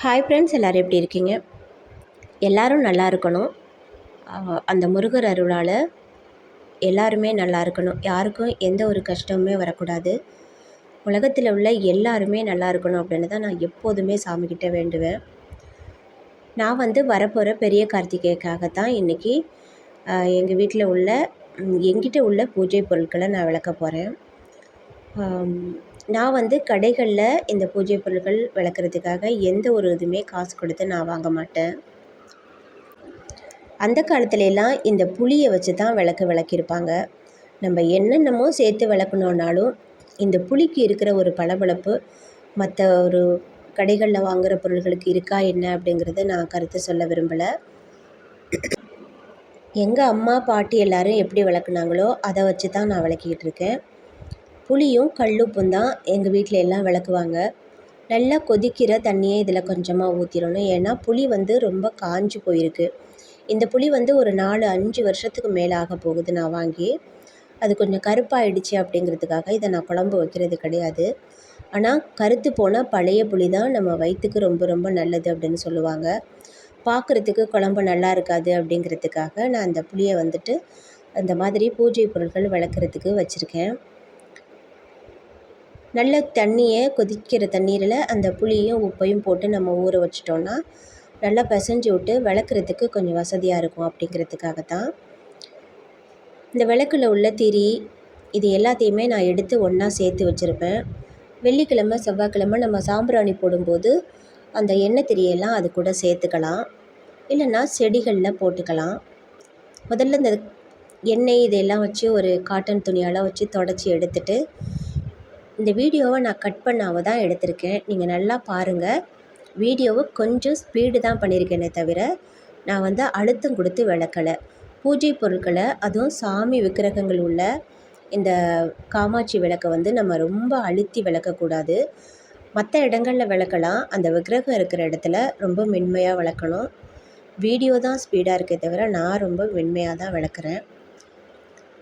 Hi friends, எல்லோரும் எப்படி இருக்கீங்க? எல்லோரும் நல்லா இருக்கணும். அந்த முருகர் அருளால் எல்லாருமே நல்லா இருக்கணும். யாருக்கும் எந்த ஒரு கஷ்டமுமே வரக்கூடாது. உலகத்தில் உள்ள எல்லாருமே நல்லா இருக்கணும் அப்படின்னு தான் நான் எப்போதுமே சாமிக்கிட்ட வேண்டுவேன். நான் வரப்போகிற பெரிய கார்த்திகைக்காகத்தான் இன்றைக்கி எங்கள் வீட்டில் உள்ள எங்கிட்ட உள்ள பூஜை பொருட்களை நான் விளக்க போகிறேன். நான் கடைகளில் இந்த பூஜை பொருட்கள் விளக்குறதுக்காக எந்த ஒரு இதுவுமே காசு கொடுத்து நான் வாங்க மாட்டேன். அந்த காலத்துலலாம் இந்த புளியை வச்சு தான் விளக்கியிருப்பாங்க. நம்ம என்னென்னமோ சேர்த்து விளக்கணுன்னாலும் இந்த புளிக்கு இருக்கிற ஒரு பளபளப்பு மற்ற ஒரு கடைகளில் வாங்குகிற பொருள்களுக்கு இருக்கா என்ன அப்படிங்கிறத நான் கருத்து சொல்ல விரும்பலை. எங்கள் அம்மா பாட்டி எல்லோரும் எப்படி விளக்குனாங்களோ அதை வச்சு தான் நான் விளக்கிக்கிட்டு இருக்கேன். புளியும் கல்லுப்பும் தான் எங்கள் வீட்டில் எல்லாம் விளக்குவாங்க. நல்லா கொதிக்கிற தண்ணியை இதில் கொஞ்சமாக ஊற்றிடணும். ஏன்னா புளி ரொம்ப காஞ்சு போயிருக்கு. இந்த புளி ஒரு 4-5 வருஷத்துக்கு மேலே ஆக போகுது நான் வாங்கி. அது கொஞ்சம் கருப்பாயிடுச்சு அப்படிங்கிறதுக்காக இதை நான் குழம்பு வைக்கிறது கிடையாது. ஆனால் கருத்து போனால் பழைய புளி தான் நம்ம வயிற்றுக்கு ரொம்ப ரொம்ப நல்லது அப்படின்னு சொல்லுவாங்க. பார்க்குறதுக்கு குழம்பு நல்லா இருக்காது அப்படிங்கிறதுக்காக நான் அந்த புளியை அந்த மாதிரி பூஜை பொருட்கள் விளக்குறதுக்கு வச்சுருக்கேன். நல்ல தண்ணியை கொதிக்கிற தண்ணீரில் அந்த புளியும் உப்பையும் போட்டு நம்ம ஊற வச்சிட்டோன்னா நல்லா பிசைஞ்சு விட்டு விளக்குறதுக்கு கொஞ்சம் வசதியாக இருக்கும் அப்படிங்கிறதுக்காகத்தான். இந்த விளக்கில் உள்ள திரி இது எல்லாத்தையுமே நான் எடுத்து ஒன்றா சேர்த்து வச்சுருப்பேன். வெள்ளிக்கிழமை செவ்வாய்க்கிழமை நம்ம சாம்பிராணி போடும்போது அந்த எண்ணெய் திரியெல்லாம் அது கூட சேர்த்துக்கலாம். இல்லைன்னா செடிகளில் போட்டுக்கலாம். முதல்ல இந்த எண்ணெய் இதையெல்லாம் வச்சு ஒரு காட்டன் துணியால் வச்சு தொடச்சி எடுத்துட்டு இந்த வீடியோவை நான் கட் பண்ணாமல் தான் எடுத்திருக்கேன். நீங்கள் நல்லா பாருங்கள். வீடியோவை கொஞ்சம் ஸ்பீடு தான் பண்ணியிருக்கேனே தவிர நான் அழுத்தம் கொடுத்து விளக்கலை. பூஜை பொருட்களை அதுவும் சாமி விக்கிரகங்கள் உள்ள இந்த காமாட்சி விளக்கை நம்ம ரொம்ப அழுத்தி விளக்கக்கூடாது. மற்ற இடங்களில் விளக்கலாம். அந்த விக்கிரகம் இருக்கிற இடத்துல ரொம்ப மென்மையாக விளக்கணும். வீடியோ தான் ஸ்பீடாக இருக்கே தவிர நான் ரொம்ப மென்மையாக தான் விளக்குறேன்.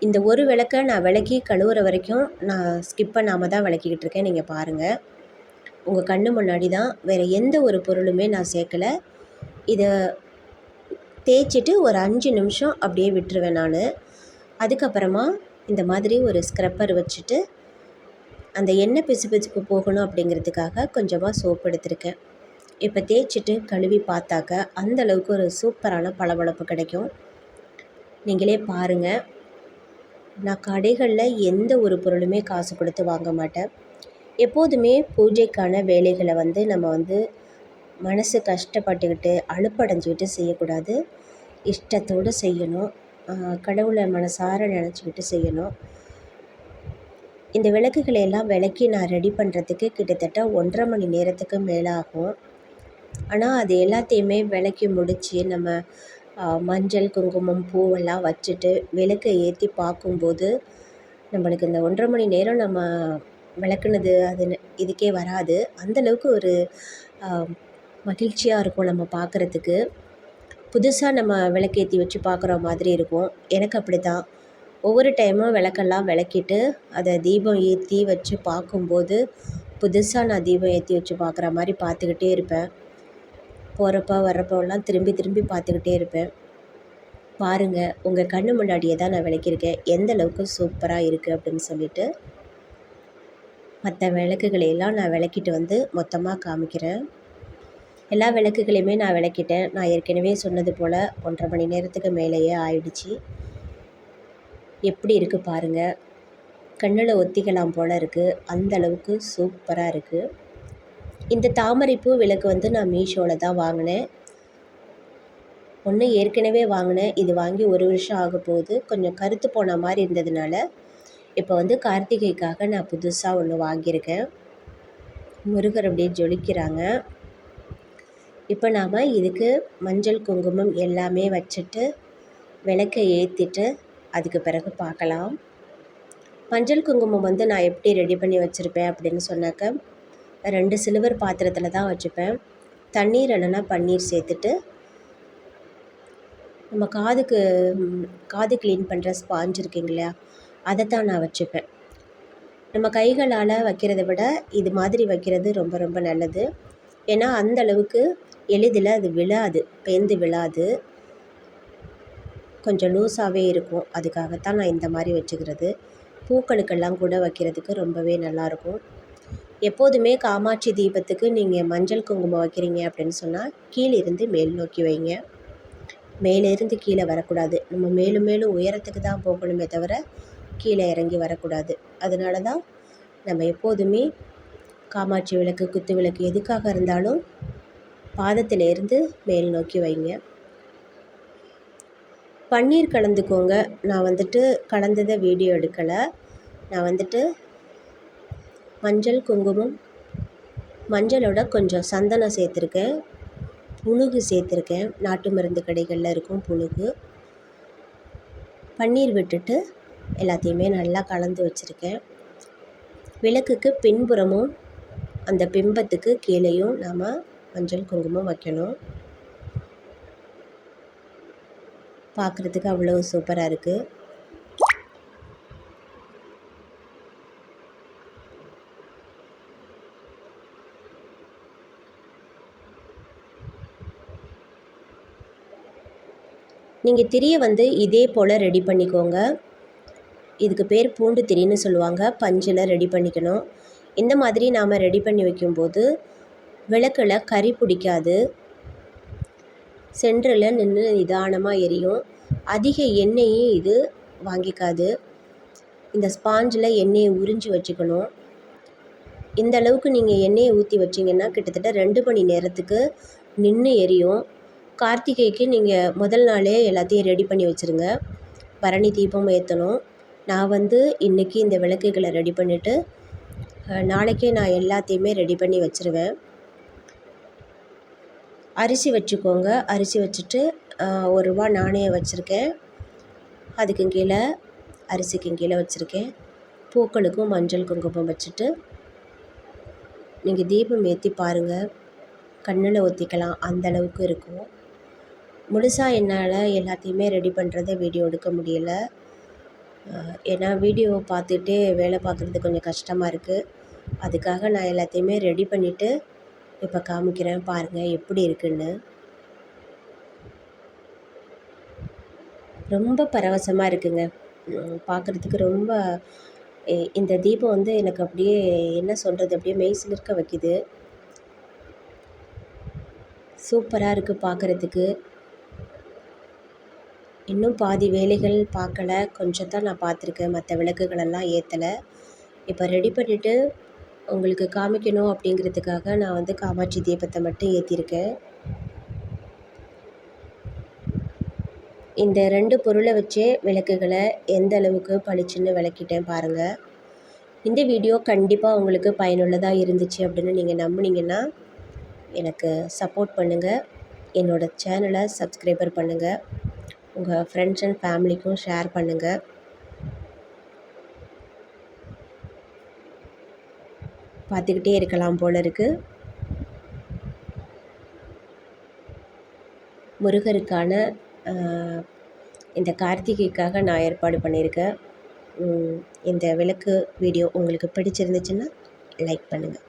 இந்த ஒரு விளக்கை நான் விளக்கி கழுவுற வரைக்கும் நான் ஸ்கிப் பண்ணாமல் தான் விளக்கிக்கிட்டு இருக்கேன். நீங்கள் பாருங்கள், உங்கள் கண்ணு முன்னாடி தான். வேறு எந்த ஒரு பொருளுமே நான் சேர்க்கலை. இதை தேய்ச்சிட்டு ஒரு 5 நிமிஷம் அப்படியே விட்டுருவேன் நான். அதுக்கப்புறமா இந்த மாதிரி ஒரு ஸ்க்ரப்பர் வச்சுட்டு அந்த எண்ணெய் பிசுபிசுப்பு போகணும் அப்படிங்கிறதுக்காக கொஞ்சமாக சோப்பு எடுத்திருக்கேன். இப்போ தேய்ச்சிட்டு கழுவி பார்த்தாக்க அந்தளவுக்கு ஒரு சூப்பரான பளபளப்பு கிடைக்கும். நீங்களே பாருங்கள். நான் கடைகளில் எந்த ஒரு பொருளுமே காசு கொடுத்து வாங்க மாட்டேன். எப்போதுமே பூஜைக்கான வேலைகளை நம்ம மனசு கஷ்டப்பட்டுக்கிட்டு அலுப்படைஞ்சிக்கிட்டு செய்யக்கூடாது. இஷ்டத்தோடு செய்யணும். கடவுளை மனசார நினச்சிக்கிட்டு செய்யணும். இந்த விளக்குகளை எல்லாம் விளக்கி நான் ரெடி பண்ணுறதுக்கு கிட்டத்தட்ட 1.5 மணி நேரத்துக்கு மேலே ஆகும். ஆனால் அது எல்லாத்தையுமே விளக்கி முடித்து நம்ம மஞ்சள் குங்குமம் பூவெல்லாம் வச்சுட்டு விளக்கை ஏற்றி பார்க்கும்போது நம்மளுக்கு இந்த 1.5 மணி நேரம் நம்ம விளக்குனது இதுக்கே வராது. அந்தளவுக்கு ஒரு மகிழ்ச்சியாக இருக்கும் நம்ம பார்க்குறதுக்கு. புதுசாக நம்ம விளக்கேற்றி வச்சு பார்க்குற மாதிரி இருக்கும். எனக்கு அப்படி தான். ஒவ்வொரு டைமும் விளக்கெல்லாம் விளக்கிட்டு அதை தீபம் ஏற்றி வச்சு பார்க்கும்போது புதுசாக நான் தீபம் ஏற்றி வச்சு பார்க்குற மாதிரி பார்த்துக்கிட்டே இருப்பேன். போகிறப்ப வர்றப்போலாம் திரும்பி திரும்பி பார்த்துக்கிட்டே இருப்பேன். பாருங்கள், உங்கள் கண்ணு முன்னாடியே தான் நான் விளக்கியிருக்கேன். எந்த அளவுக்கு சூப்பராக இருக்குது அப்படின்னு சொல்லிட்டு. மற்ற விளக்குகளையெல்லாம் நான் விளக்கிட்டு மொத்தமாக காமிக்கிறேன். எல்லா விளக்குகளையுமே நான் விளக்கிட்டேன். நான் ஏற்கனவே சொன்னது போல் 1.5 மணி நேரத்துக்கு மேலேயே ஆயிடுச்சு. எப்படி இருக்குது பாருங்கள். கண்ணில் ஒத்திக்கலாம் போல் இருக்குது. அந்தளவுக்கு சூப்பராக இருக்குது. இந்த தாமரைப்பூ விளக்கு நான் மீஷோவில் தான் வாங்கினேன். ஒன்று ஏற்கனவே வாங்கினேன். இது வாங்கி 1 வருஷம் ஆக போகுது. கொஞ்சம் கருத்து போன மாதிரி இருந்ததுனால இப்போ கார்த்திகைக்காக நான் புதுசாக ஒன்று வாங்கியிருக்கேன். முருகர் அப்படியே ஜொலிக்கிறாங்க. இப்போ நாம் இதுக்கு மஞ்சள் குங்குமம் எல்லாமே வச்சுட்டு விளக்கை ஏற்றிட்டு அதுக்கு பிறகு பார்க்கலாம். மஞ்சள் குங்குமம் நான் எப்படி ரெடி பண்ணி வச்சுருப்பேன் அப்படின்னு சொன்னாக்க 2 சில்வர் பாத்திரத்தில் தான் வச்சுப்பேன். தண்ணீர் இல்லைன்னா பன்னீர் சேர்த்துட்டு நம்ம காது க்ளீன் பண்ணுற ஸ்பாஞ்ச் இருக்குங்க இல்லையா, அதை தான் நான் வச்சுப்பேன். நம்ம கைகளால் வைக்கிறத விட இது மாதிரி வைக்கிறது ரொம்ப ரொம்ப நல்லது. ஏன்னா அந்த அளவுக்கு எளிதில் அது விழாது, பேந்து விழாது. கொஞ்சம் லூஸாகவே இருக்கும். அதுக்காகத்தான் நான் இந்த மாதிரி வச்சுக்கிறது. பூக்களுக்கெல்லாம் கூட வைக்கிறதுக்கு ரொம்பவே நல்லாயிருக்கும். எப்போதுமே காமாட்சி தீபத்துக்கு நீங்கள் மஞ்சள் குங்குமம் வைக்கிறீங்க அப்படின்னு சொன்னால் கீழிருந்து மேல் நோக்கி வைங்க. மேலேருந்து கீழே வரக்கூடாது. நம்ம மேலும் மேலும் உயரத்துக்கு தான் போகணுமே தவிர கீழே இறங்கி வரக்கூடாது. அதனால தான் நம்ம எப்போதுமே காமாட்சி விளக்கு, குத்து விளக்கு எதுக்காக இருந்தாலும் பாதத்திலேருந்து மேல் நோக்கி வைங்க. பன்னீர் கலந்துக்கோங்க. நான் கலந்ததை வீடியோ எடுக்கலை. நான் மஞ்சள், குங்குமம், மஞ்சளோட கொஞ்சம் சந்தனம் சேர்த்துருக்கேன், புனுகு சேர்த்துருக்கேன். நாட்டு மருந்து கடைகளில் இருக்கும் புனுகு. பன்னீர் விட்டுட்டு எல்லாத்தையுமே நல்லா கலந்து வச்சுருக்கேன். விளக்குக்கு பின்புறமும் அந்த பிம்பத்துக்கு கீழேயும் நாம் மஞ்சள் குங்குமம் வைக்கணும். பார்க்குறதுக்கு அவ்வளோ சூப்பராக இருக்குது. நீங்கள் திரியை இதே போல் ரெடி பண்ணிக்கோங்க. இதுக்கு பேர் பூண்டு திரின்னு சொல்லுவாங்க. பஞ்சில் ரெடி பண்ணிக்கணும். இந்த மாதிரி நாம் ரெடி பண்ணி வைக்கும்போது விளக்கில் கரி பிடிக்காது. சென்டரில் நின்று நிதானமாக எரியும். அதிக எண்ணெயும் இது வாங்கிக்காது. இந்த ஸ்பாஞ்சில் எண்ணெயை உறிஞ்சி வச்சுக்கணும். இந்த அளவுக்கு நீங்கள் எண்ணெயை ஊற்றி வச்சிங்கன்னா கிட்டத்தட்ட 2 மணி நேரத்துக்கு நின்று எரியும். கார்த்திகைக்கு நீங்கள் முதல் நாளே எல்லாத்தையும் ரெடி பண்ணி வச்சுருங்க. பரணி தீபம் ஏற்றணும். நான் இன்றைக்கி இந்த விளக்குகளை ரெடி பண்ணிவிட்டு நாளைக்கே நான் எல்லாத்தையுமே ரெடி பண்ணி வச்சுருவேன். அரிசி வச்சுக்கோங்க. அரிசி வச்சுட்டு ₹1 நாணயம் வச்சுருக்கேன். அதுக்கு கீழே அரிசிக்கு கீழே வச்சுருக்கேன். பூக்களுக்கும் மஞ்சள் குங்குமம் வச்சுட்டு நீங்கள் தீபம் ஏற்றி பாருங்கள். கண்ணில் ஊற்றிக்கலாம், அந்தளவுக்கு இருக்கும். முழுசாக என்னால் எல்லாத்தையுமே ரெடி பண்ணுறத வீடியோ எடுக்க முடியல. ஏன்னா வீடியோவை பார்த்துட்டே வேலை பார்க்குறது கொஞ்சம் கஷ்டமாக இருக்குது. அதுக்காக நான் எல்லாத்தையுமே ரெடி பண்ணிவிட்டு இப்போ காமிக்கிறேன். பாருங்கள் எப்படி இருக்குன்னு. ரொம்ப பரவசமாக இருக்குங்க. பார்க்குறதுக்கு ரொம்ப இந்த தீபம் எனக்கு அப்படியே என்ன சொல்கிறது, அப்படியே மெய் சிலிர்க்க வைக்குது. சூப்பராக இருக்குது பார்க்குறதுக்கு. இன்னும் பாதி வேலைகள் பார்க்கல. கொஞ்சம் தான் நான் பார்த்துருக்கேன். மற்ற விளக்குகளெல்லாம் ஏற்றலை. இப்போ ரெடி பண்ணிவிட்டு உங்களுக்கு காமிக்கணும் அப்படிங்கிறதுக்காக நான் காமாட்சி தீபத்தை மட்டும் ஏற்றிருக்கேன். இந்த 2 பொருளை வச்சே விளக்குகளை எந்த அளவுக்கு பளிச்சுன்னு விளக்கிட்டேன் பாருங்கள். இந்த வீடியோ கண்டிப்பாக உங்களுக்கு பயனுள்ளதாக இருந்துச்சு அப்படின்னு நீங்கள் நம்புனீங்கன்னா எனக்கு சப்போர்ட் பண்ணுங்கள். என்னோடய சேனலை சப்ஸ்கிரைபர் பண்ணுங்கள். உங்கள் ஃப்ரெண்ட்ஸ் அண்ட் ஃபேமிலிக்கும் ஷேர் பண்ணுங்கள். பார்த்துக்கிட்டே இருக்கலாம் போல இருக்குது. முருகருக்கான இந்த கார்த்திகைக்காக நான் ஏற்பாடு பண்ணியிருக்கேன். இந்த விளக்கு வீடியோ உங்களுக்கு பிடிச்சிருந்துச்சுன்னா லைக் பண்ணுங்கள்.